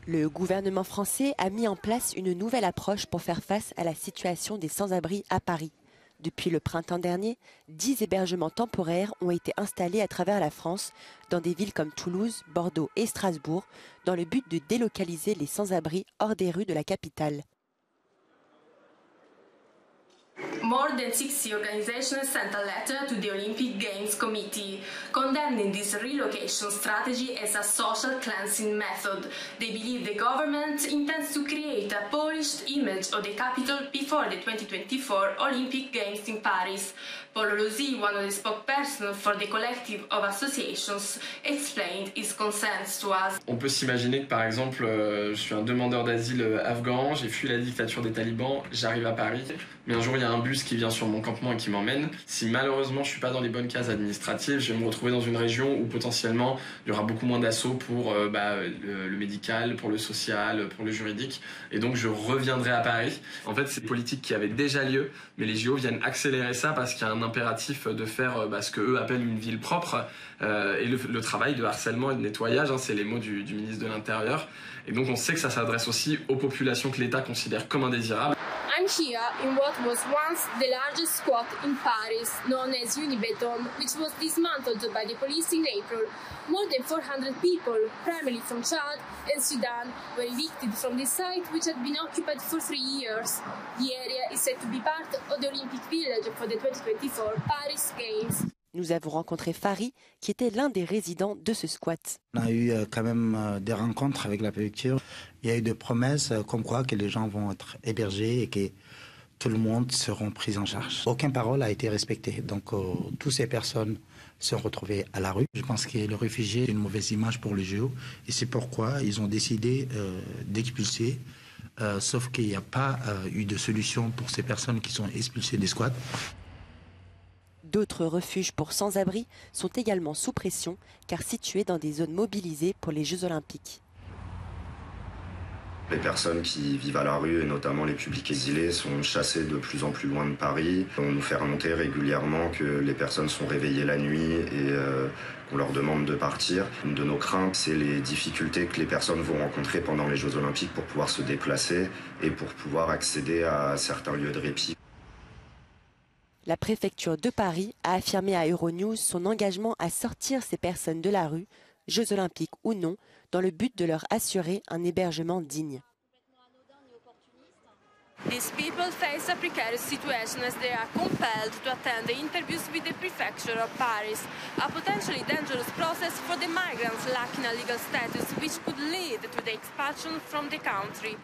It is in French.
Le gouvernement français a mis en place une nouvelle approche pour faire face à la situation des sans-abri à Paris. Depuis le printemps dernier, 10 hébergements temporaires ont été installés à travers la France, dans des villes comme Toulouse, Bordeaux et Strasbourg, dans le but de délocaliser les sans-abri hors des rues de la capitale. More than 60 organizations sent a letter to the Olympic Games Committee, condemning this relocation strategy as a social cleansing method. They believe the government intends to create a polished image of the capital before the 2024 Olympic Games in Paris. Paul Lozzi, one of the spokespersons for the collective of associations, explained his concerns to us. On peut s'imaginer que par exemple, je suis un demandeur d'asile afghan, j'ai fui la dictature des talibans, j'arrive à Paris, mais un jour il y a un bus qui vient sur mon campement et qui m'emmène. Si malheureusement je suis pas dans les bonnes cases administratives, je vais me retrouver dans une région où potentiellement il y aura beaucoup moins d'assauts pour le médical, pour le social, pour le juridique, et donc je reviendrai à Paris. En fait, c'est une politique qui avait déjà lieu, mais les JO viennent accélérer ça parce qu'il y a un impératif de faire ce qu'eux appellent une ville propre, et le travail de harcèlement et de nettoyage, c'est les mots du ministre de l'Intérieur. Et donc on sait que ça s'adresse aussi aux populations que l'État considère comme indésirables. I'm here in what was once the largest squat in Paris, known as Unibeton, which was dismantled by the police in April. More than 400 people, primarily from Chad and Sudan, were evicted from this site, which had been occupied for 3 years. The area is set to be part of the Olympic Village for the 2024 Paris Games. Nous avons rencontré Farid, qui était l'un des résidents de ce squat. On a eu quand même des rencontres avec la préfecture. Il y a eu des promesses comme quoi que les gens vont être hébergés et que tout le monde seront pris en charge. Aucune parole a été respectée. Donc toutes ces personnes se sont retrouvées à la rue. Je pense que le réfugié est une mauvaise image pour le JO. Et c'est pourquoi ils ont décidé d'expulser. Sauf qu'il n'y a pas eu de solution pour ces personnes qui sont expulsées des squats. D'autres refuges pour sans-abri sont également sous pression, car situés dans des zones mobilisées pour les Jeux Olympiques. Les personnes qui vivent à la rue, et notamment les publics exilés, sont chassées de plus en plus loin de Paris. On nous fait remonter régulièrement que les personnes sont réveillées la nuit et qu'on leur demande de partir. Une de nos craintes, c'est les difficultés que les personnes vont rencontrer pendant les Jeux Olympiques pour pouvoir se déplacer et pour pouvoir accéder à certains lieux de répit. La préfecture de Paris a affirmé à Euronews son engagement à sortir ces personnes de la rue, Jeux Olympiques ou non, dans le but de leur assurer un hébergement digne. These people face a precarious situation as they are compelled to attend the interviews with the prefecture of Paris, a potentially dangerous process for the migrants lacking a legal status which could lead to the expulsion from the country.